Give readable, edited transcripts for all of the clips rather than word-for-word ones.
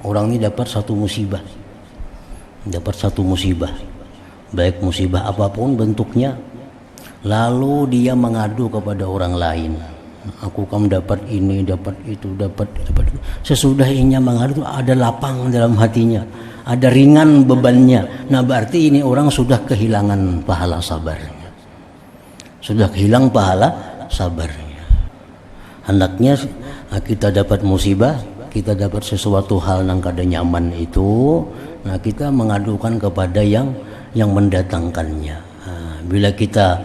Orang ini dapat satu musibah, baik musibah apapun bentuknya, lalu dia mengadu kepada orang lain. Aku kamu dapat ini, dapat itu, dapat itu. Sesudah inya mengadu ada lapang dalam hatinya, ada ringan bebannya. Nah berarti ini orang sudah kehilangan pahala sabarnya, sudah hilang pahala sabarnya. Hendaknya kita dapat musibah, kita dapat sesuatu hal yang kada nyaman itu, nah kita mengadukan kepada yang mendatangkannya. Bila kita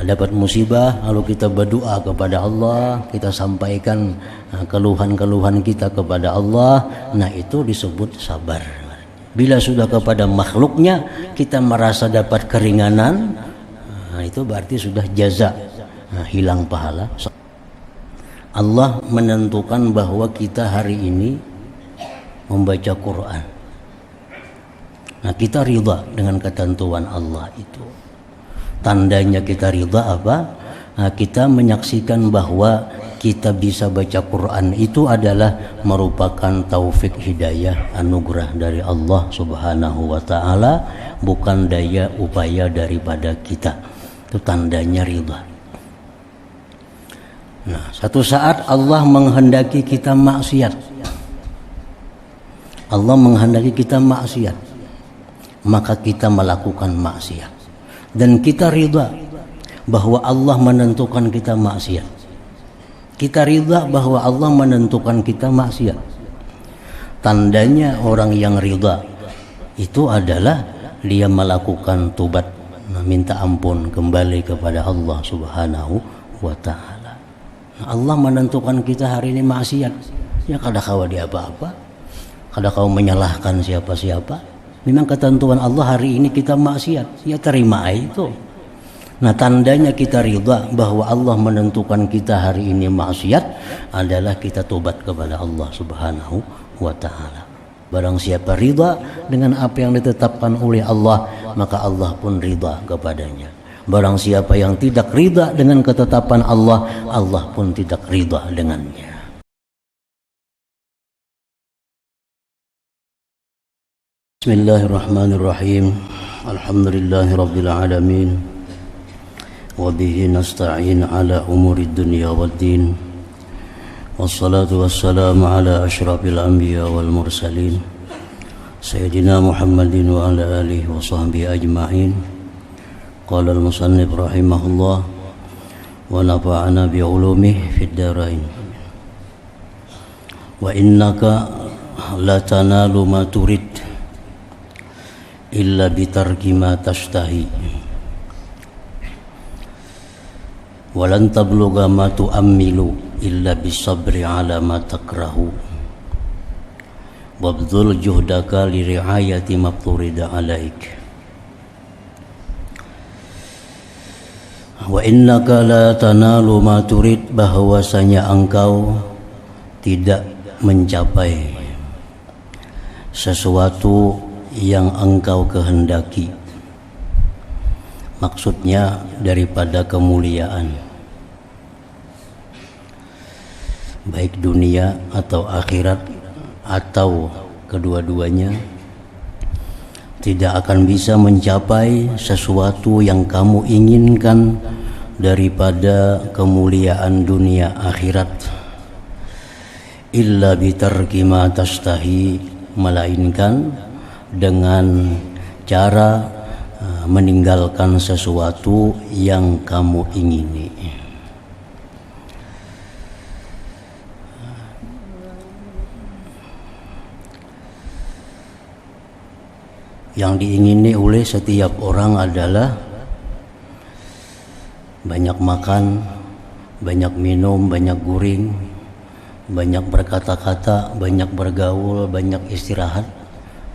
dapat musibah lalu kita berdoa kepada Allah, kita sampaikan keluhan-keluhan kita kepada Allah, nah itu disebut sabar. Bila sudah kepada makhluknya kita merasa dapat keringanan, nah itu berarti sudah jaza, hilang pahala. Allah menentukan bahwa kita hari ini membaca Quran. Nah kita ridha dengan ketentuan Allah itu. Tandanya kita ridha apa? Nah, kita menyaksikan bahwa kita bisa baca Quran itu adalah merupakan taufik hidayah, anugerah dari Allah Subhanahu wa taala, bukan daya upaya daripada kita. Itu tandanya ridha. Nah, satu saat Allah menghendaki kita maksiat. Allah menghendaki kita maksiat, maka kita melakukan maksiat. Dan kita ridha bahwa Allah menentukan kita maksiat. Kita ridha bahwa Allah menentukan kita maksiat. Tandanya orang yang ridha itu adalah dia melakukan tobat, minta ampun, kembali kepada Allah Subhanahu wa taala. Allah menentukan kita hari ini maksiat, ya kada kawa dia apa-apa, kada kau menyalahkan siapa-siapa. Memang ketentuan Allah hari ini kita maksiat, ya terima itu. Nah tandanya kita ridha bahwa Allah menentukan kita hari ini maksiat adalah kita tobat kepada Allah Subhanahu wa taala. Barang siapa ridha dengan apa yang ditetapkan oleh Allah, maka Allah pun ridha kepadanya. Barang siapa yang tidak ridha dengan ketetapan Allah, Allah pun tidak ridha dengannya. Bismillahirrahmanirrahim. Alhamdulillahirabbil alamin. Wa bihi nasta'in ala umurid dunya waddin. Wassalatu wassalamu ala asyrafil anbiya wal mursalin. Sayyidina Muhammadin wa ala alihi wa sahbihi ajma'in. Qala al-musannif rahimahullah wa nafa'ana bi'ulumihi fid dharain. Wa innaka la tanalu ma turid illa bitarki ma tashtahi wa lan tablugha ma tu'ammilu illa bisabri ala ma takrahu wabdhul juhdaka li ri'ayati ma turida alaik. Wa innaka la tanalu ma turid, bahwasanya engkau tidak mencapai sesuatu yang engkau kehendaki, maksudnya daripada kemuliaan baik dunia atau akhirat atau kedua-duanya, tidak akan bisa mencapai sesuatu yang kamu inginkan daripada kemuliaan dunia akhirat illa bitarki ma tashtahi, melainkan dengan cara meninggalkan sesuatu yang kamu ingini. Yang diingini oleh setiap orang adalah banyak makan, banyak minum, banyak guring, banyak berkata-kata, banyak bergaul, banyak istirahat.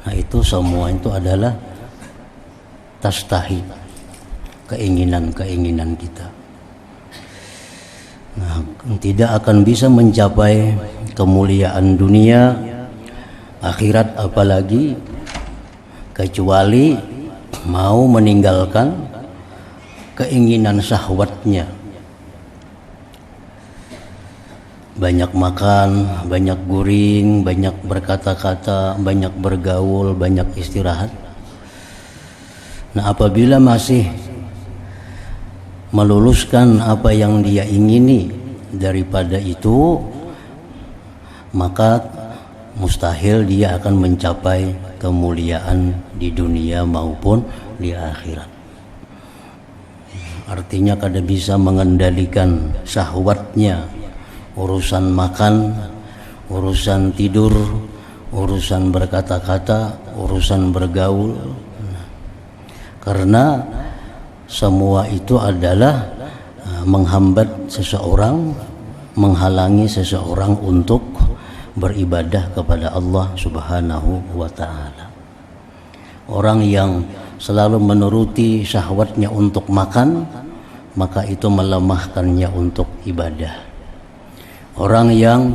Nah itu semua itu adalah tastahi, keinginan-keinginan kita. Nah, tidak akan bisa mencapai kemuliaan dunia, akhirat apalagi, kecuali mau meninggalkan keinginan syahwatnya. banyak makan, banyak guring, banyak berkata-kata, banyak bergaul, banyak istirahat. Nah, apabila masih meluluskan apa yang dia ingini daripada itu, maka mustahil dia akan mencapai kemuliaan di dunia maupun di akhirat. Artinya kada bisa mengendalikan syahwatnya, urusan makan, urusan tidur, urusan berkata-kata, urusan bergaul. Karena semua itu adalah menghambat seseorang, menghalangi seseorang untuk beribadah kepada Allah Subhanahu wa ta'ala. Orang yang selalu menuruti syahwatnya untuk makan, maka itu melemahkannya untuk ibadah. Orang yang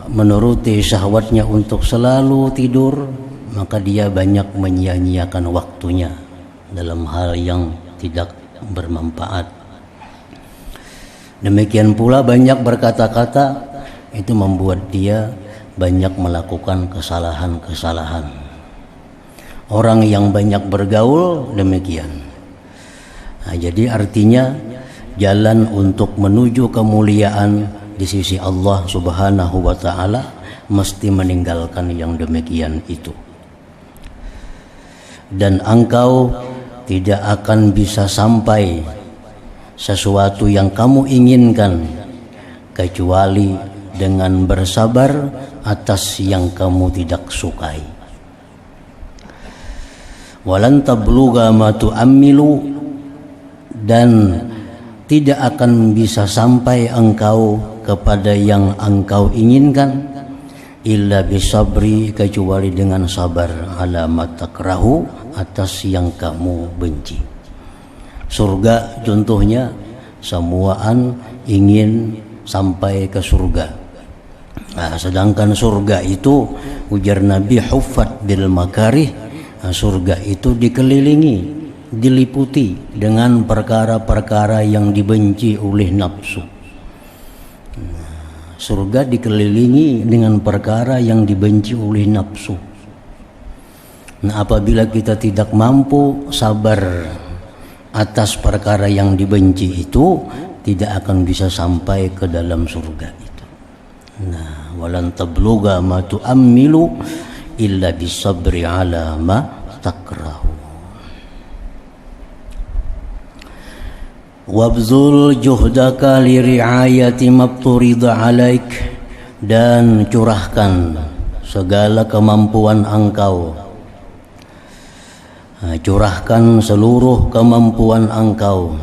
menuruti syahwatnya untuk selalu tidur, maka dia banyak menyia-nyiakan waktunya dalam hal yang tidak bermanfaat. Demikian pula banyak berkata-kata, itu membuat dia banyak melakukan kesalahan-kesalahan. Orang yang banyak bergaul demikian. Nah, jadi artinya jalan untuk menuju kemuliaan di sisi Allah Subhanahu wa ta'ala mesti meninggalkan yang demikian itu. Dan engkau tidak akan bisa sampai sesuatu yang kamu inginkan kecuali dengan bersabar atas yang kamu tidak sukai. Walan tablugha ma tu'ammilu, dan tidak akan bisa sampai engkau kepada yang engkau inginkan illa bisabri, kecuali dengan sabar, ala ma takrahu, atas yang kamu benci. Surga contohnya, semuaan ingin sampai ke surga. Nah, sedangkan surga itu ujar Nabi huffat bil makarih. Nah, surga itu dikelilingi, diliputi dengan perkara-perkara yang dibenci oleh nafsu. Surga dikelilingi dengan perkara yang dibenci oleh nafsu. Nah, apabila kita tidak mampu sabar atas perkara yang dibenci itu, tidak akan bisa sampai ke dalam surga itu. Nah, walan tablugha ma tu'ammilu illa bisabri ala ma takrahu. Wabzul juhdaka li riayati mabturida alaik, dan curahkan segala kemampuan engkau, curahkan seluruh kemampuan engkau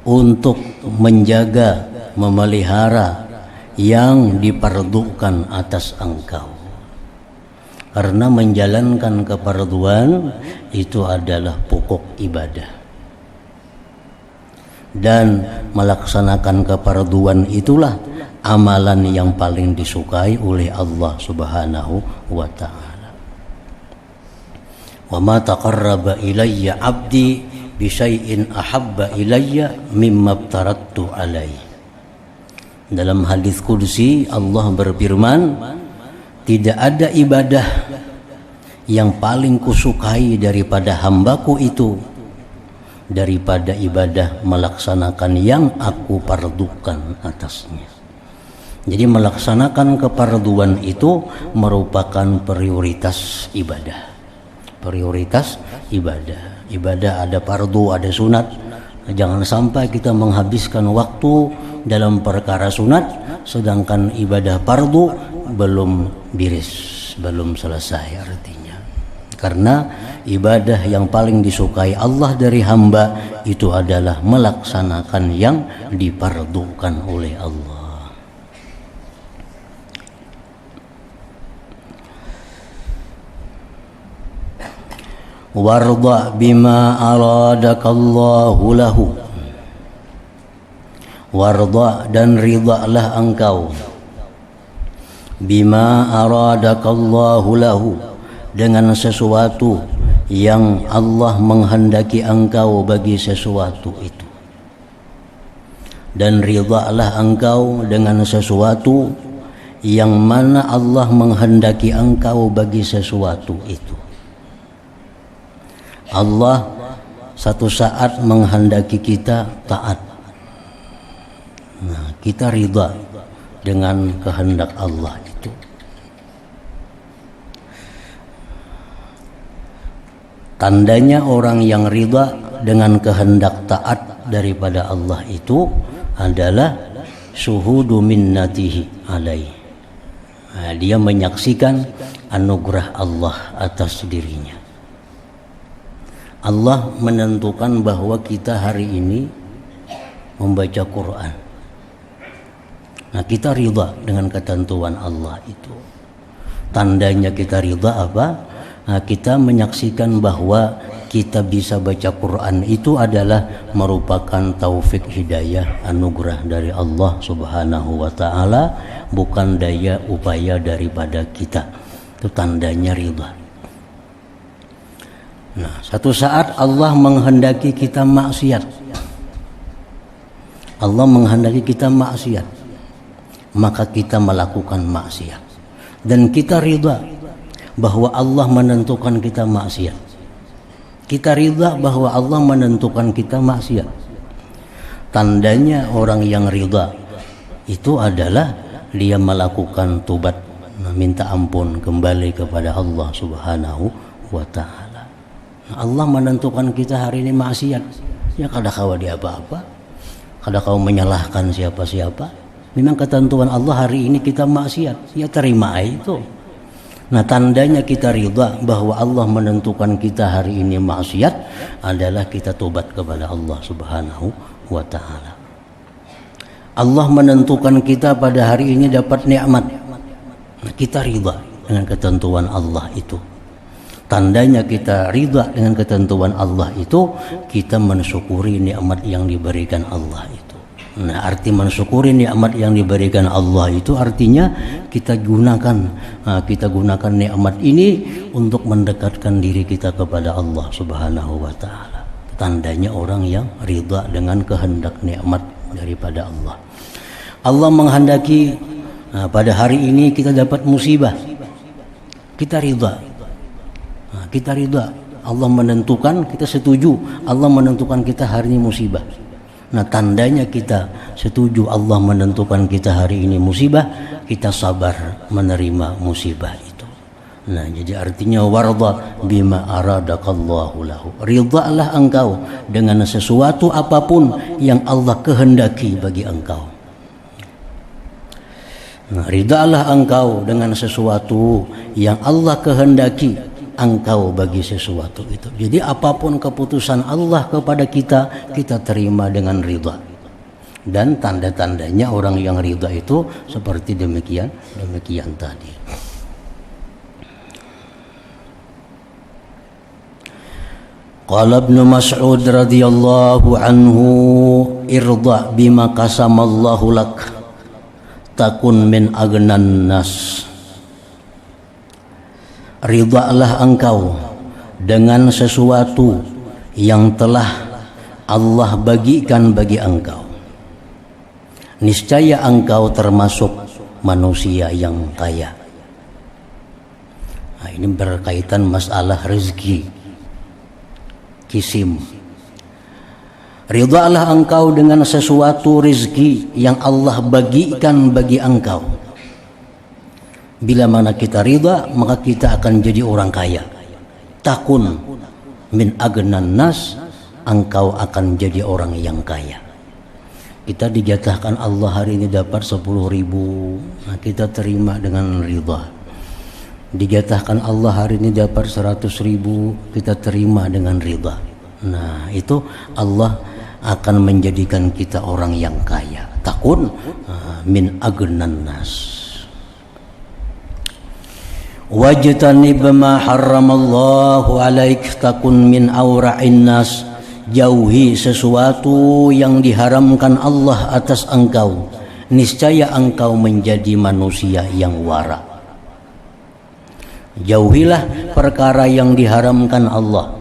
untuk menjaga, memelihara yang diperdukan atas engkau. Karena menjalankan keperduan itu adalah pokok ibadah. Dan melaksanakan keperduan itulah amalan yang paling disukai oleh Allah Subhanahu wa ta'ala. Wa ma taqarraba ilayya 'abdi bi syai'in ahabba ilayya mimma aftaradtu alaihi. Dalam hadis qudsi Allah berfirman, tidak ada ibadah yang paling kusukai daripada hambaku itu daripada ibadah melaksanakan yang aku pardukan atasnya. Jadi melaksanakan keparduan itu merupakan prioritas ibadah. Prioritas ibadah. Ibadah ada pardu, ada sunat. Jangan sampai kita menghabiskan waktu dalam perkara sunat, sedangkan ibadah pardu belum beres, belum selesai artinya. Karena ibadah yang paling disukai Allah dari hamba itu adalah melaksanakan yang dipardukan oleh Allah. Warda bima aradakallahu lahu. Warda, dan ridhalah engkau, bima aradakallahu lahu, dengan sesuatu yang Allah menghendaki engkau bagi sesuatu itu. dan ridhalah engkau dengan sesuatu yang mana Allah menghendaki engkau bagi sesuatu itu. Allah satu saat menghendaki kita taat. Nah, kita ridha dengan kehendak Allah itu. Tandanya orang yang ridha dengan kehendak taat daripada Allah itu adalah syuhudu minnatihi alaih. Nah, dia menyaksikan anugerah Allah atas dirinya. Allah menentukan bahwa kita hari ini membaca Quran. Nah, kita ridha dengan ketentuan Allah itu. Tandanya kita ridha apa? Nah, kita menyaksikan bahwa kita bisa baca Quran itu adalah merupakan taufik hidayah anugerah dari Allah Subhanahu wa taala, bukan daya upaya daripada kita. Itu tandanya ridha. Nah, satu saat Allah menghendaki kita maksiat. Allah menghendaki kita maksiat, maka kita melakukan maksiat. Dan kita ridha bahwa Allah menentukan kita maksiat. Kita ridha bahwa Allah menentukan kita maksiat. Tandanya orang yang ridha itu adalah dia melakukan tobat, minta ampun, kembali kepada Allah Subhanahu wa taala. Allah menentukan kita hari ini maksiat. Ya kada kau dia apa-apa, kada kau menyalahkan siapa-siapa. Memang ketentuan Allah hari ini kita maksiat. Ya terima itu. Nah, tandanya kita ridha bahwa Allah menentukan kita hari ini maksiat adalah kita tobat kepada Allah Subhanahu wa taala. Allah menentukan kita pada hari ini dapat nikmat. Nah, kita ridha dengan ketentuan Allah itu. Tandanya kita ridha dengan ketentuan Allah itu, kita mensyukuri nikmat yang diberikan Allah itu. Nah, arti mensyukuri nikmat yang diberikan Allah itu artinya kita gunakan nikmat ini untuk mendekatkan diri kita kepada Allah Subhanahu wa taala. Tandanya orang yang ridha dengan kehendak nikmat daripada Allah. Allah menghendaki pada hari ini kita dapat musibah. Kita ridha. Kita ridha. Allah menentukan, kita setuju. Allah menentukan kita hari ini musibah. Nah, tandanya kita setuju Allah menentukan kita hari ini musibah, kita sabar menerima musibah itu. Nah, jadi artinya warda bima aradakallahu lahu. Ridhalah engkau dengan sesuatu apapun yang Allah kehendaki bagi engkau. Nah, ridhalah engkau dengan sesuatu yang Allah kehendaki engkau bagi sesuatu itu. Jadi apapun keputusan Allah kepada kita, kita terima dengan ridha. Dan tanda-tandanya orang yang ridha itu seperti demikian tadi. Qala Ibnu Mas'ud radhiyallahu anhu, irda bima qasamallahu lak takun min agnan nas. Ridhalah engkau dengan sesuatu yang telah Allah bagikan bagi engkau. Niscaya engkau termasuk manusia yang kaya. Nah, ini berkaitan masalah rezeki, kisim. Ridhalah engkau dengan sesuatu rezeki yang Allah bagikan bagi engkau. Bila mana kita ridha, maka kita akan jadi orang kaya. Takun min agnan nas, engkau akan jadi orang yang kaya. Kita dijatahkan Allah hari ini dapat 10.000, nah kita terima dengan ridha. Dijatahkan Allah hari ini dapat 100.000, kita terima dengan ridha. Nah, itu Allah akan menjadikan kita orang yang kaya. Takun min agnan nas. Wajtanib ma harramallahu alaik takun min awra'in nas. Jauhi sesuatu yang diharamkan Allah atas engkau, niscaya engkau menjadi manusia yang wara. Jauhilah perkara yang diharamkan Allah.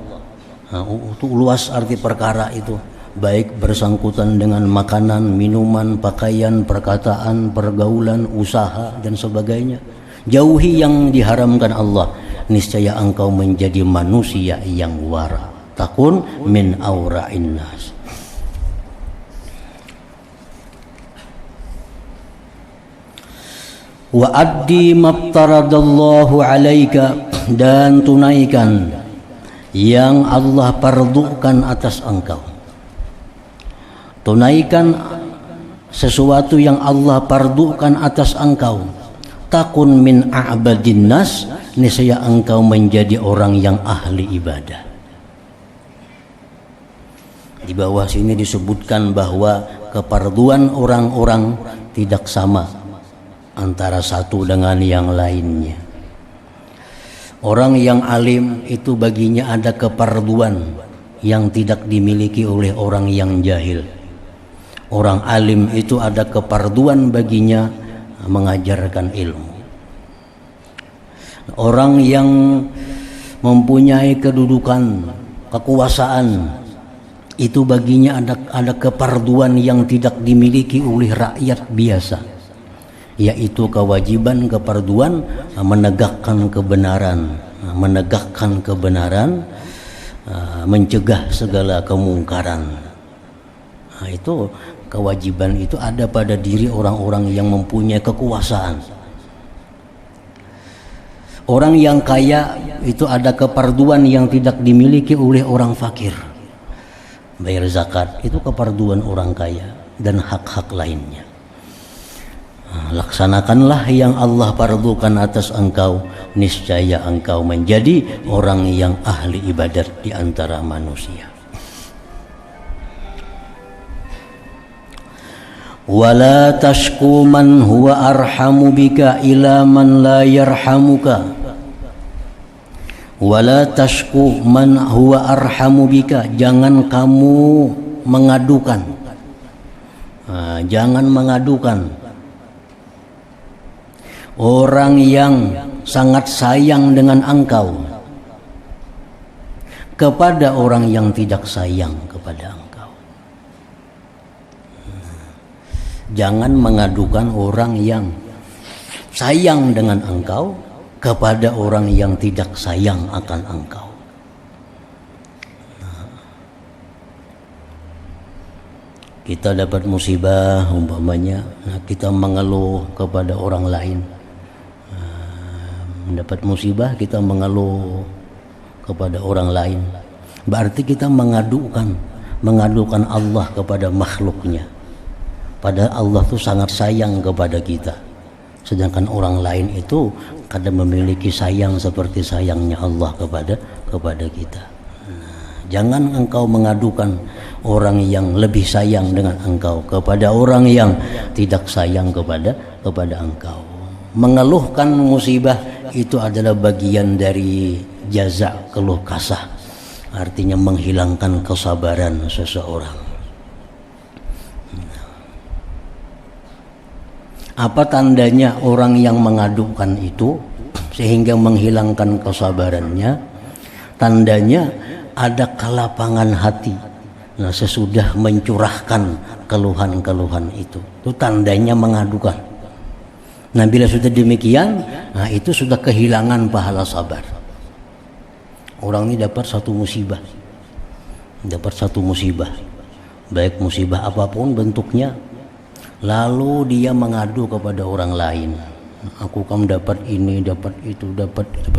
Nah, itu luas arti perkara itu. baik bersangkutan dengan makanan, minuman, pakaian, perkataan, pergaulan, usaha dan sebagainya. Jauhi yang diharamkan Allah, niscaya engkau menjadi manusia yang wara. Takun min aura'in nas. Wa addi maftaradallahu alaika, dan tunaikan yang Allah fardukan atas engkau. Tunaikan sesuatu yang Allah fardukan atas engkau. Takun min a'badin nas, niscaya engkau menjadi orang yang ahli ibadah. Di bawah sini disebutkan bahwa kefarduan orang-orang tidak sama antara satu dengan yang lainnya. Orang yang alim itu baginya ada kefarduan yang tidak dimiliki oleh orang yang jahil. Orang alim itu ada kefarduan baginya mengajarkan ilmu. Orang yang mempunyai kedudukan, kekuasaan, itu baginya ada kefarduan yang tidak dimiliki oleh rakyat biasa, yaitu kewajiban, kefarduan menegakkan kebenaran, mencegah segala kemungkaran. Nah, itu kewajiban itu ada pada diri orang-orang yang mempunyai kekuasaan. Orang yang kaya itu ada kefarduan yang tidak dimiliki oleh orang fakir. Bayar zakat itu kefarduan orang kaya dan hak-hak lainnya. Laksanakanlah yang Allah fardukan atas engkau, niscaya engkau menjadi orang yang ahli ibadat di antara manusia. Wala tashku man huwa arhamu bika ila man la yarhamuka. Wala tashku man huwa arhamu bika, jangan kamu mengadukan, jangan mengadukan orang yang sangat sayang dengan engkau kepada orang yang tidak sayang kepada engkau. Jangan mengadukan orang yang sayang dengan engkau kepada orang yang tidak sayang akan engkau. Kita dapat musibah umpamanya, kita mengeluh kepada orang lain. Mendapat musibah kita mengeluh kepada orang lain, berarti kita mengadukan Allah kepada makhluknya. Padahal Allah tuh sangat sayang kepada kita, sedangkan orang lain itu kadang memiliki sayang seperti sayangnya Allah kepada kita. Jangan engkau mengadukan orang yang lebih sayang dengan engkau kepada orang yang tidak sayang kepada engkau. Mengeluhkan musibah itu adalah bagian dari jaza keluh kasah, artinya menghilangkan kesabaran seseorang. Apa tandanya orang yang mengadukan itu sehingga menghilangkan kesabarannya? Tandanya ada kelapangan hati. Nah, sesudah mencurahkan keluhan-keluhan itu tandanya mengadukan. Nah, bila sudah demikian, nah itu sudah kehilangan pahala sabar. Orang ini dapat satu musibah, baik musibah apapun bentuknya, lalu dia mengadu kepada orang lain. Aku kamu dapat ini, dapat itu, dapat itu.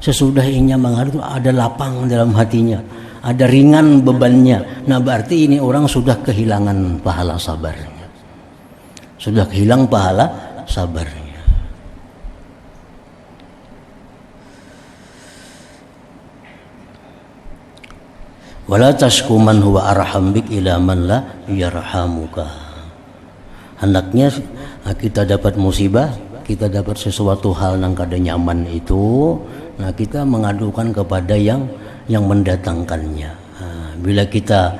Sesudah inya mengadu ada lapang dalam hatinya, ada ringan bebannya. Nah, berarti ini orang sudah kehilangan pahala sabarnya, sudah kehilang pahala sabarnya. Wala tashku man huwa arham bik ila man la yarhamuka. Hendaknya kita dapat musibah, kita dapat sesuatu hal yang kada nyaman itu, nah kita mengadukan kepada yang mendatangkannya. Bila kita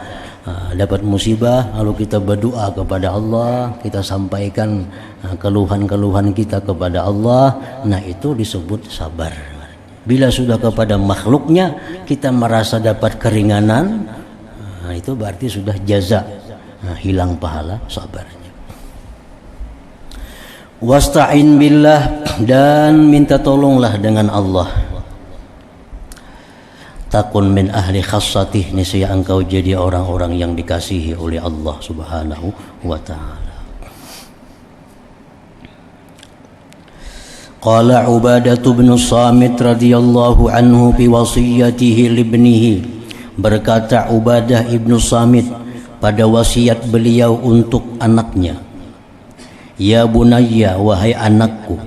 dapat musibah lalu kita berdoa kepada Allah, kita sampaikan keluhan-keluhan kita kepada Allah, nah itu disebut sabar. Bila sudah kepada makhluknya kita merasa dapat keringanan, Nah, itu berarti sudah jaza, hilang pahala sabarnya. Wasta'in billah, dan minta tolonglah dengan Allah. Takun min ahli khassatih, niscaya engkau jadi orang-orang yang dikasihi oleh Allah Subhanahu wa ta'ala. Qala Ubadah bin Samit radhiyallahu anhu fi wasiyatihi libnihi, berkata Ubadah ibnu Samit pada wasiat beliau untuk anaknya, ya bunayya, wahai anakku,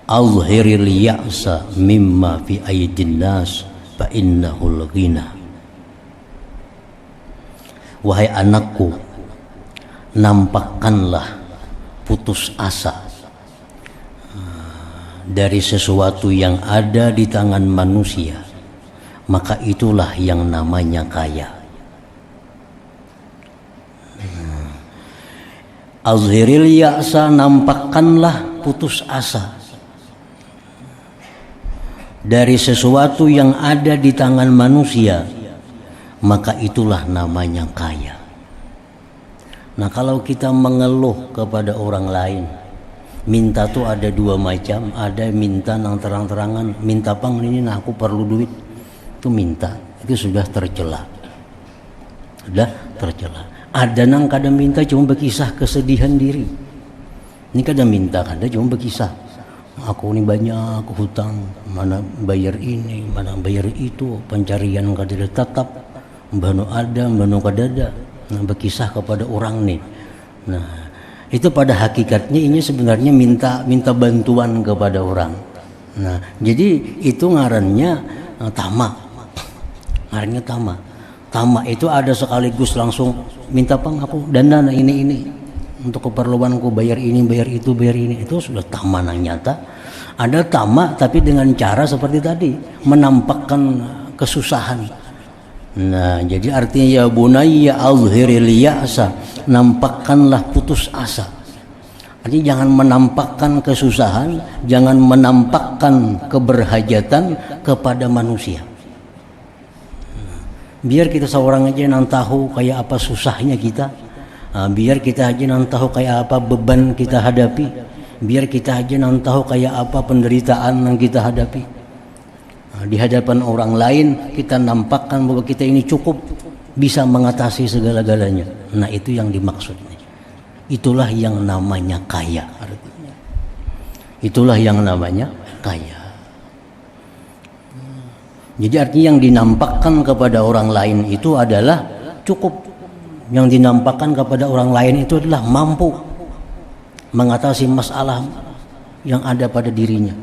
azhiril ya'sa mimma fi aydin nas fa innahul ghina. Wahai anakku, nampakkanlah putus asa dari sesuatu yang ada di tangan manusia, maka itulah yang namanya kaya. Azhiril ya'sa, nampakkanlah putus asa dari sesuatu yang ada di tangan manusia, maka itulah namanya kaya. Nah, kalau kita mengeluh kepada orang lain, minta tuh ada dua macam. Ada minta nang terang-terangan, minta pang ini, nah aku perlu duit, itu minta, itu sudah tercela, sudah tercela. Ada nang kadang minta cuma berkisah kesedihan diri, ini kadang minta kadang cuma berkisah, aku ini banyak hutang, mana bayar ini, mana bayar itu, pencarian kadang tetap, mbano ada, mbano kadada, nah berkisah kepada orang nih. Nah, itu pada hakikatnya ini sebenarnya minta bantuan kepada orang. Nah, jadi itu ngarannya tamak. Ngarannya tamak. Tamak itu ada sekaligus langsung minta pang aku dana ini untuk keperluanku, bayar ini, bayar itu, bayar ini. Itu sudah tamak yang nyata. Ada tamak tapi dengan cara seperti tadi, menampakkan kesusahan. Nah, jadi artinya ya bunayya azhiril ya'sa, nampakkanlah putus asa. Artinya jangan menampakkan kesusahan, jangan menampakkan keberhajatan kepada manusia. Biar kita seorang aja yang tahu kayak apa susahnya kita. Biar kita aja yang tahu kayak apa beban kita hadapi. Biar kita aja yang tahu kayak apa penderitaan yang kita hadapi. Di hadapan orang lain kita nampakkan bahwa kita ini cukup bisa mengatasi segala-galanya. Nah, itu yang dimaksud. Itulah yang namanya kaya artinya. Itulah yang namanya kaya. Jadi artinya yang dinampakkan kepada orang lain itu adalah cukup. Yang dinampakkan kepada orang lain itu adalah mampu mengatasi masalah yang ada pada dirinya.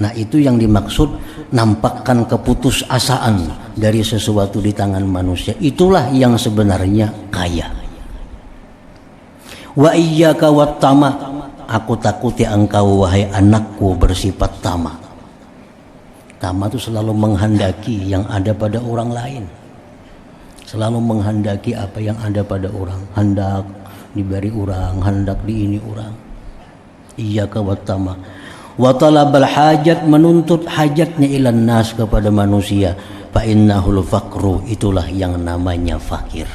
Nah, itu yang dimaksud nampakkan keputusasaan dari sesuatu di tangan manusia. Itulah yang sebenarnya kaya. Wa iyyaka wattama, aku takuti engkau wahai anakku bersifat tamak. Tamak itu selalu menghendaki yang ada pada orang lain. Selalu menghendaki apa yang ada pada orang. Hendak diberi orang, hendak di ini orang. Iyyaka wattama. Wa talabal hajat, menuntut hajatnya ilan nas kepada manusia. Fa innahul faqru, itulah yang namanya fakir.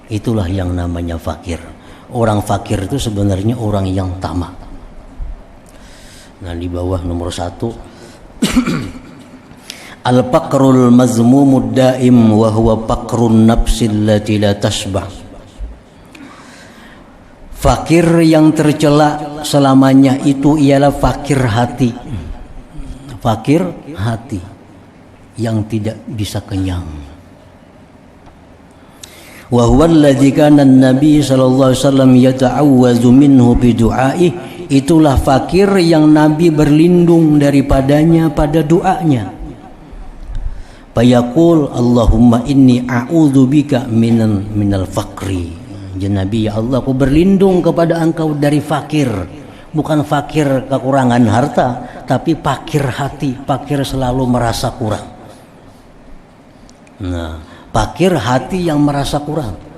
Itulah yang namanya fakir. Orang fakir itu sebenarnya orang yang tamak. Nah, di bawah nomor 1 al-faqrul mazmumud daim wa huwa faqrun nafsil lati la tasbah. Fakir yang tercela selamanya itu ialah fakir hati. Fakir hati yang tidak bisa kenyang. Wa huwa alladzi kana an-nabi sallallahu alaihi wasallam yata'awwazu minhu bi du'aih. Itulah fakir yang Nabi berlindung daripadanya pada doanya. Fayaqul Allahumma inni a'udzubika minal faqri. Ya Nabi, ya Allah, aku berlindung kepada engkau dari fakir. Bukan fakir kekurangan harta, tapi fakir hati, fakir selalu merasa kurang. Nah, fakir hati yang merasa kurang.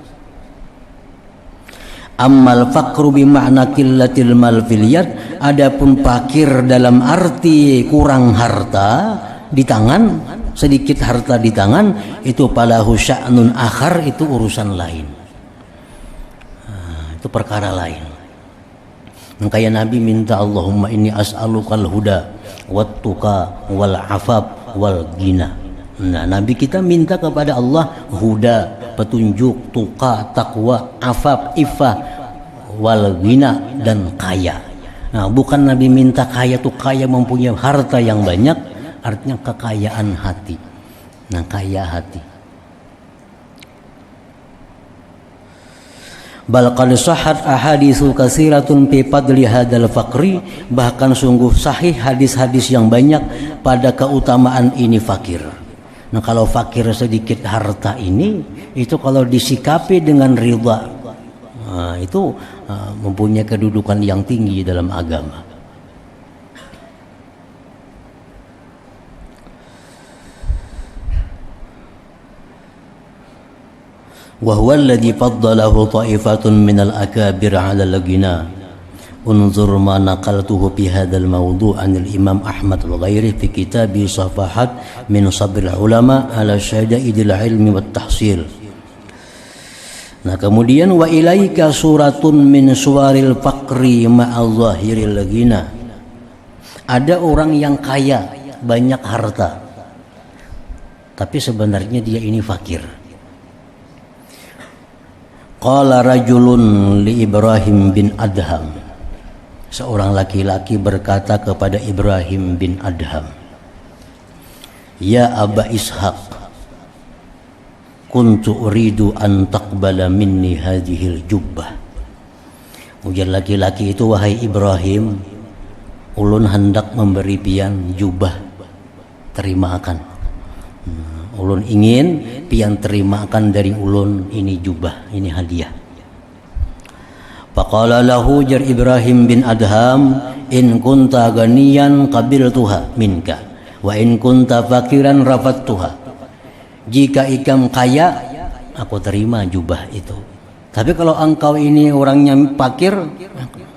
Ammal faqru bima'na qillatil mal fil yad, adapun fakir dalam arti kurang harta di tangan, sedikit harta di tangan, itu falahu sya'nun akhar, itu urusan lain. Itu perkara lain. Makanya Nabi minta, Allahumma inni as'alukal huda wat tuqa wal afaf wal ghina. Nah, Nabi kita minta kepada Allah huda, petunjuk, tuqa, takwa, afaf, iffah, wal ghina, dan kaya. Nah, bukan Nabi minta kaya tuh kaya mempunyai harta yang banyak, artinya kekayaan hati. Nah, kaya hati. Bal qad sahhat ahaditsu katsiratun fi fadli hadzal faqri, bahkan sungguh sahih hadis-hadis yang banyak pada keutamaan ini fakir. Nah, kalau fakir sedikit harta ini, itu kalau disikapi dengan ridha, nah, itu mempunyai kedudukan yang tinggi dalam agama. Wa huwa alladhi faddalahu ta'ifatun minal akabir 'ala al-ghina. Unzur ma naqaltuhu fi hadzal mawdu' 'anil Imam Ahmad wa ghairihi fi kitabi Safahat min Sabril Ulama 'ala syada'idil ilmi wat tahsil. Nah, kemudian wa ilaika suratun min suwaril faqri ma'a zahiril ghina. Ada orang yang kaya, banyak harta, tapi sebenarnya dia ini fakir. Qala rajulun li Ibrahim bin Adham. Seorang laki-laki berkata kepada Ibrahim bin Adham, Ya Aba Ishaq, kuntu uridu an taqbala minni hadhil jubbah. Ujar laki-laki itu, wahai Ibrahim, ulun hendak memberi pian jubah, terima akan. Ulun ingin pian terima akan dari ulun ini jubah, ini hadiah. Faqala lahu, jar Ibrahim bin Adham, in kunta ganiyan qabiltuha minka wa in kunta fakiran rafattuha. Jika ikam kaya, aku terima jubah itu. Tapi kalau engkau ini orangnya fakir,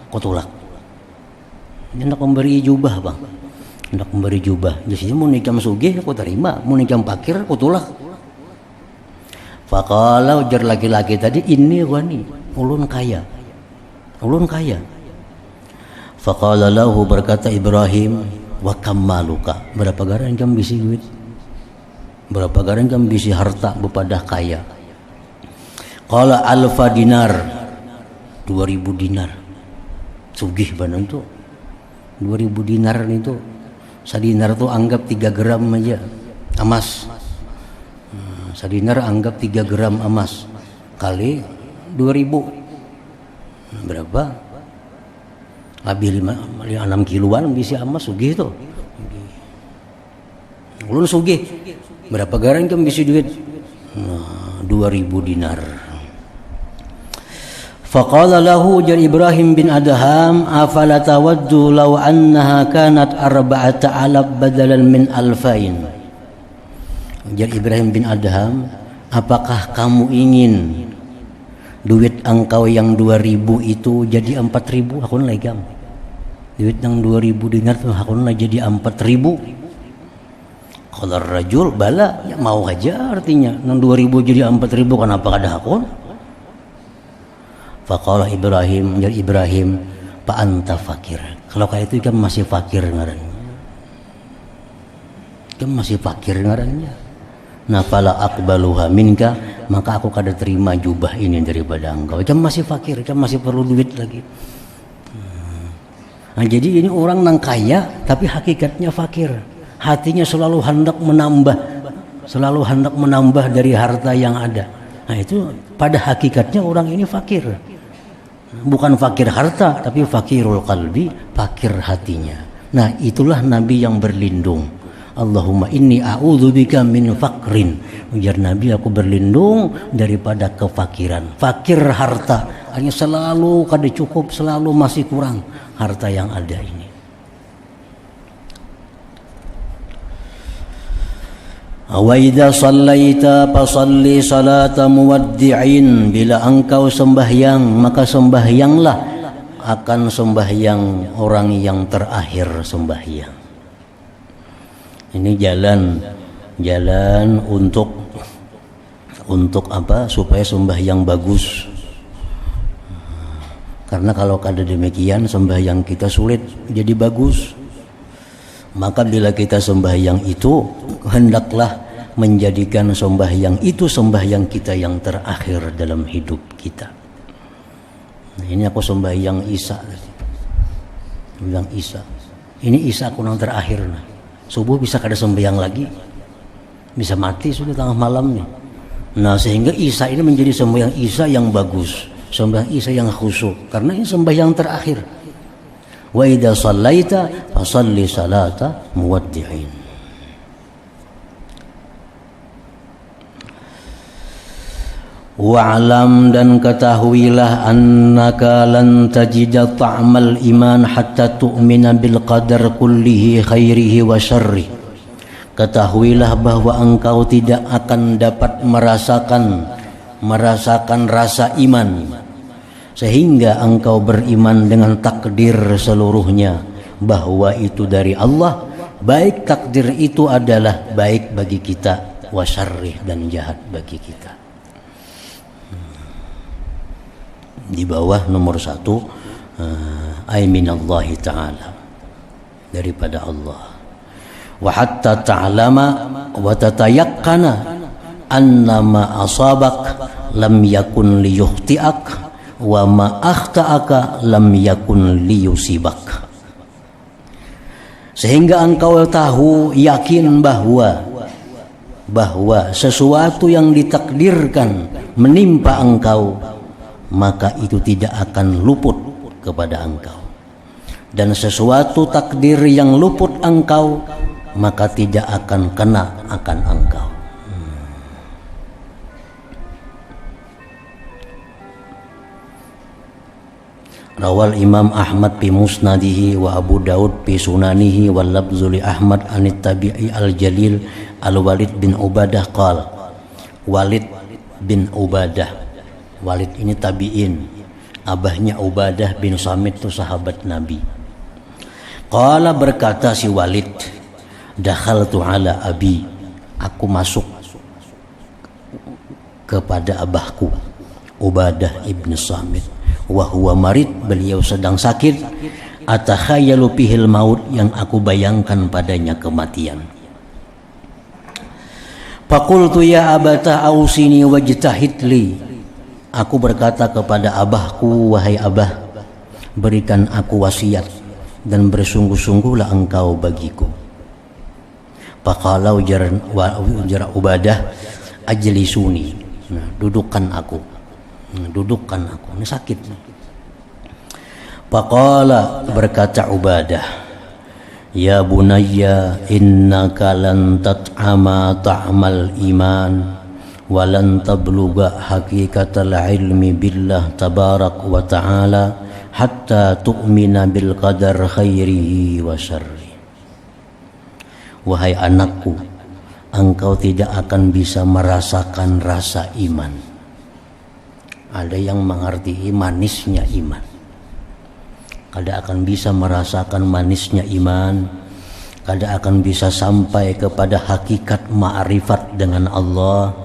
aku tolak. Hendak memberi jubah, Bang. Hendak memberi jubah. Jadi mau nikam sugih aku terima, mau nikam fakir aku tolak. Faqala, ujar laki-laki tadi, ini wani, ulun kaya. Ulun kaya. Faqala lahu, berkata Ibrahim, wa kam maluka, berapa garan kamu bisi duit? Berapa garan kamu bisi harta bepadah kaya? Qala alfa dinar, 2000 dinar. Sugih banang tuh. 2000 dinar itu, sadinar tuh anggap 3 gram aja emas. Sadinar anggap 3 gram emas kali 2000 berapa? Lebih 6 kiloan bisa emas sugih tuh. Ulun sugih. Berapa garan kamu bisa duit? 2000 dinar. Faqala lahu, jar Ibrahim bin Adham, afala tawaddu law annaha kanat 4,000 badalan min alfain. Jar Ibrahim bin Adham, apakah kamu ingin duit engkau yang 2000 itu jadi 4000? Aku lagi gam. Duit yang 2000 dinar tuh aku jadi 4000. Qala rajul, bala, ya mau aja artinya. Nang 2000 jadi 4000, kenapa kada hakun? Faqala Ibrahim, jar Ibrahim, fa anta fakir. Kalau kayak itu kan masih fakir ngarannya. Kan masih fakir ngarannya. Nah, fala aqbaluha minka, maka aku kada terima jubah ini daripada engkau. Kan masih fakir, kan masih perlu duit lagi. Nah, jadi ini orang nang kaya tapi hakikatnya fakir. Hatinya selalu hendak menambah dari harta yang ada. Nah, itu pada hakikatnya orang ini fakir. Bukan fakir harta, tapi fakirul qalbi, fakir hatinya. Nah, itulah Nabi yang berlindung. Allahumma inni a'udzubika min faqrin. Ujar Nabi, aku berlindung daripada kefakiran. Fakir harta, hanya selalu kada cukup, selalu masih kurang harta yang ada ini. Wa idza shallaita fasalli salata muwaddi'in. Bila engkau sembahyang, maka sembahyanglah akan sembahyang orang yang terakhir sembahyang. Ini jalan jalan untuk apa? Supaya sembahyang bagus. Karena kalau kada demikian sembahyang kita sulit jadi bagus. Maka bila kita sembahyang itu, hendaklah menjadikan sembahyang itu sembahyang kita yang terakhir dalam hidup kita. Nah, ini aku sembahyang Isya. Sembahyang Isya. Ini Isya aku yang terakhir. Nah. Subuh bisa kada sembahyang lagi. Bisa mati sudah tengah malam nih. Nah, sehingga Isya ini menjadi sembahyang Isya yang bagus. Sembahyang Isya yang khusyuk. Karena ini sembahyang terakhir. Wa idza shallaita fasalli salata muwaddi'in. Wa'lam dan ketahuilah annaka lan tajida ta'mal iman hatta tu'mina bil qadar kullihi khairihi wa syarri. Ketahuilah bahwa engkau tidak akan dapat merasakan rasa iman sehingga engkau beriman dengan takdir seluruhnya bahwa itu dari Allah, baik takdir itu adalah baik bagi kita wa syarrih dan jahat bagi kita. Di bawah nomor 1 ay minallahi ta'ala, daripada Allah. Wa hatta ta'lama wa tatayaqqana anna ma asabak lam yakun liyukhti'ak wa ma akhta'aka lam yakun liyusibak. Sehingga engkau tahu, yakin bahwa sesuatu yang ditakdirkan menimpa engkau, maka itu tidak akan luput kepada engkau. Dan sesuatu takdir yang luput engkau, maka tidak akan kena akan engkau. Rawal Imam Ahmad fi musnadihi wa Abu Daud fi sunanihi wal labzu li Ahmad anit tabi'i al-jalil al-Walid bin Ubadah qala. Walid bin Ubadah, Walid ini tabi'in, abahnya Ubadah bin Samit itu sahabat Nabi. Qala, berkata si Walid, dakhaltu ala abi, aku masuk kepada abahku Ubadah ibn Samit, wa huwa marid, beliau sedang sakit, atakhayalu bihil maut, yang aku bayangkan padanya kematian. Faqultu ya abata ausini wajtahid li, aku berkata kepada abahku, wahai abah, berikan aku wasiat dan bersungguh-sungguhlah engkau bagiku. Faqala ujar Ubadah, ajlisuni, nah, dudukkan aku, ini sakit. Faqala, berkata Ubadah, ya bunayya innaka lan tat'ama ta'mal iman wa lan tabluga haqiqatal ilmi billah tabarak wa ta'ala hatta tu'mina bil qadar khairihi wa syarri. Wahai anakku, engkau tidak akan bisa merasakan rasa iman. Ada yang mengerti manisnya iman, kada akan bisa merasakan manisnya iman, kada akan bisa sampai kepada hakikat ma'rifat dengan Allah,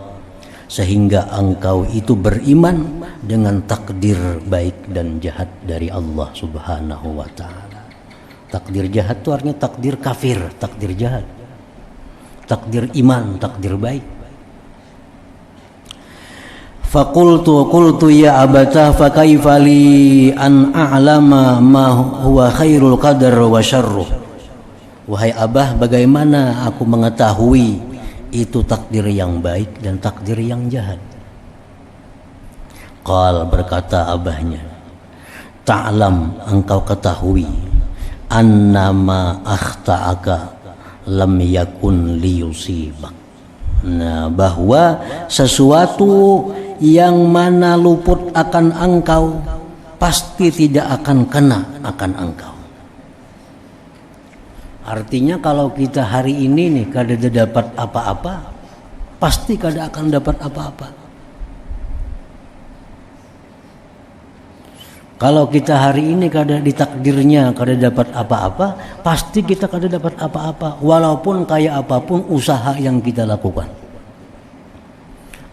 sehingga engkau itu beriman dengan takdir baik dan jahat dari Allah subhanahu wa ta'ala. Takdir jahat itu artinya takdir kafir, takdir jahat. Takdir iman, takdir baik. Qultu ya abata fa kaifa li an a'lama ma huwa khairul qadar wa syarruh. Wahai abah, bagaimana aku mengetahui itu takdir yang baik dan takdir yang jahat? Qal, berkata abahnya, ta'lam, engkau ketahui, annama akhta'aka lam yakun liyusibak. Nah, bahwa sesuatu yang mana luput akan engkau pasti tidak akan kena akan engkau. Artinya kalau kita hari ini nih kada dapat apa-apa, pasti kada akan dapat apa-apa. Kalau kita hari ini kada ditakdirnya kada dapat apa-apa, pasti kita kada dapat apa-apa, walaupun kayak apapun usaha yang kita lakukan.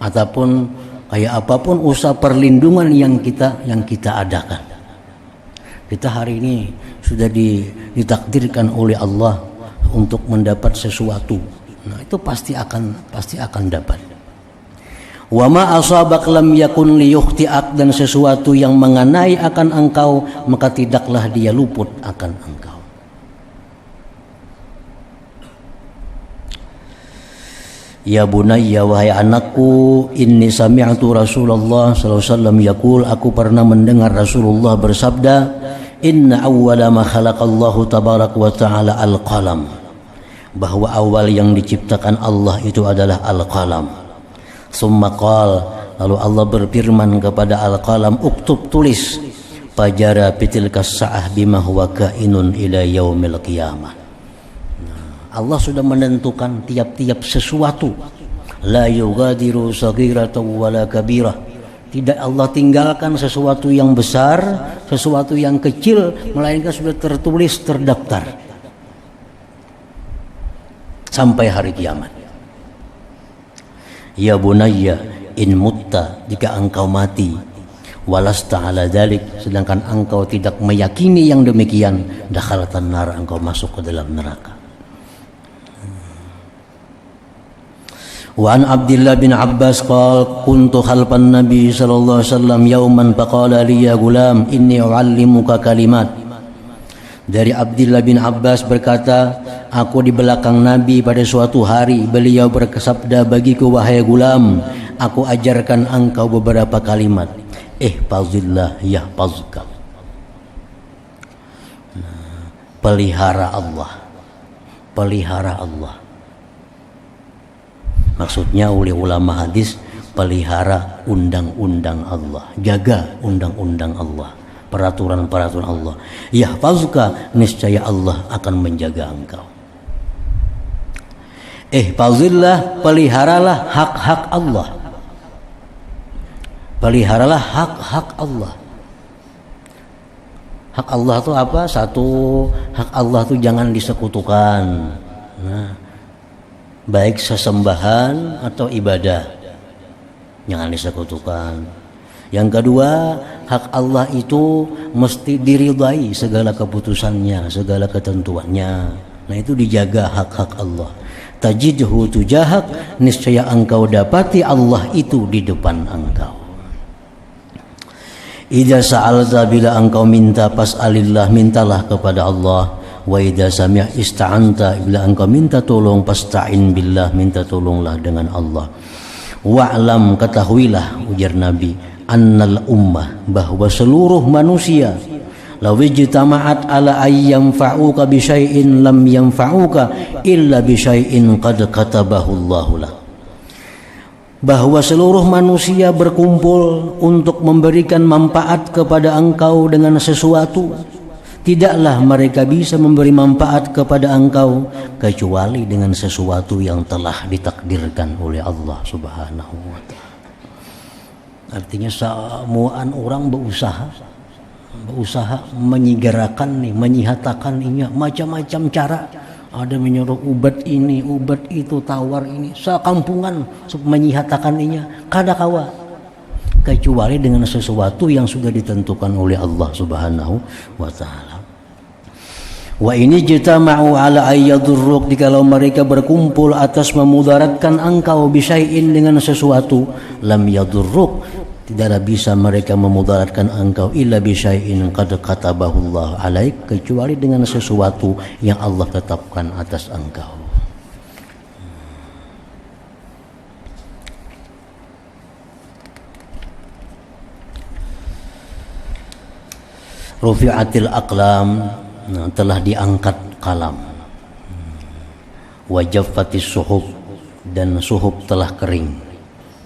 Ataupun kayak apapun usaha perlindungan yang kita adakan. Kita hari ini sudah ditakdirkan oleh Allah untuk mendapat sesuatu. Nah, itu pasti akan dapat. Wa ma asabak lam yakun liyukhti'ak, dan sesuatu yang mengenai akan engkau maka tidaklah dia luput akan engkau. Ya bunayya, wahai anakku, inni sami'tu Rasulullah sallallahu alaihi wasallam yaqul, aku pernah mendengar Rasulullah bersabda, inna awwala ma khalaqallahu tabaraka wa ta'ala al-qalam, bahwa awal yang diciptakan Allah itu adalah al-qalam. Summa qala, lalu Allah berfirman kepada al-qalam, uktub, tulis, fajara bitilka sa'ah bima huwa kainun ila yaumil qiyamah. Allah sudah menentukan tiap-tiap sesuatu. La yughadiru saghiratan wala kabirah. Tidak Allah tinggalkan sesuatu yang besar, sesuatu yang kecil, melainkan sudah tertulis, terdaftar sampai hari kiamat. Ya bunayya, in mutta, jika engkau mati, walasta ala dalik, sedangkan engkau tidak meyakini yang demikian, dakhalatan nar, engkau masuk ke dalam neraka. Wa an Abdullah bin Abbas qala kuntu khalfan Nabi sallallahu alaihi wasallam yauman faqala li ya gulam inni uallimuka kalimat. Dari Abdullah bin Abbas berkata, aku di belakang Nabi pada suatu hari, beliau bersabda bagiku, wahai gulam, aku ajarkan engkau beberapa kalimat. Ihfazillah yahfazka. Pelihara Allah. Pelihara Allah. Maksudnya oleh ulama hadis, pelihara undang-undang Allah, jaga undang-undang Allah, peraturan-peraturan Allah. Yahfazka, niscaya Allah akan menjaga engkau. Ihfazillah, peliharalah hak-hak Allah. Peliharalah hak-hak Allah. Hak Allah itu apa? Satu, hak Allah itu jangan disekutukan. Nah, baik sesembahan atau ibadah, jangan disekutukan. Yang kedua, hak Allah itu mesti diridai segala keputusannya, segala ketentuannya. Nah, itu dijaga hak-hak Allah. Tajidhu tujahak, niscaya engkau dapati Allah itu di depan engkau. Idza sa'alta, bila engkau minta, fas'alillah, mintalah kepada Allah. Wa idza sami'a ista'anta, bila engkau minta tolong, fasta'in billah, minta tolonglah dengan Allah. Wa'lam, ketahuilah, ujar Nabi, annal ummah, bahwa seluruh manusia, law ijtama'at ala ayyam fa'uka bi syai'in lam yanfa'uka illa bi syai'in qad katabahu Allahu lak. Bahwa seluruh manusia berkumpul untuk memberikan manfaat kepada engkau dengan sesuatu, tidaklah mereka bisa memberi manfaat kepada engkau kecuali dengan sesuatu yang telah ditakdirkan oleh Allah Subhanahu wa ta'ala. Artinya semuaan orang berusaha menyigarakan nih, menyihatakan ini macam-macam cara. Ada menyuruh ubat ini, ubat itu, tawar ini, sekampungan menyihatakan ini, kada kawa kecuali dengan sesuatu yang sudah ditentukan oleh Allah Subhanahu wa ta'ala. Wa ini jitama'u ala ayyadurruk, jikalau mereka berkumpul atas memudaratkan engkau bisyai'in dengan sesuatu, lam yadurruk, tidaklah bisa mereka memudaratkan engkau illa bisyai'in qad katabahu Allah alaik, kecuali dengan sesuatu yang Allah tetapkan atas engkau. Rufi'atil aqlam, telah diangkat kalam. Wajaffatis suhub, dan suhub telah kering.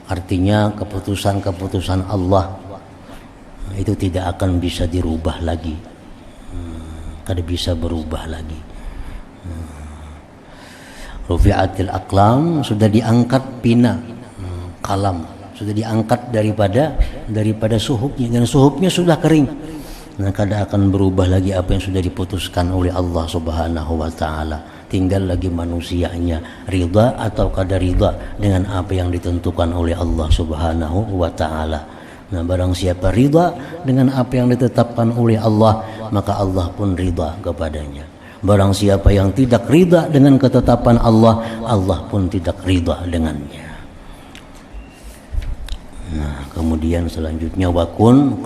Artinya keputusan-keputusan Allah itu tidak akan bisa dirubah lagi, kada bisa berubah lagi. Rufi'atil aqlam, sudah diangkat pina, kalam sudah diangkat daripada suhubnya, dan suhubnya sudah kering. Nah, kada akan berubah lagi apa yang sudah diputuskan oleh Allah Subhanahu wa taala. Tinggal lagi manusianya ridha atau kada ridha dengan apa yang ditentukan oleh Allah Subhanahu wa taala. Nah, barang siapa ridha dengan apa yang ditetapkan oleh Allah, maka Allah pun ridha kepadanya. Barang siapa yang tidak ridha dengan ketetapan Allah, Allah pun tidak ridha dengannya. Nah, kemudian selanjutnya wakun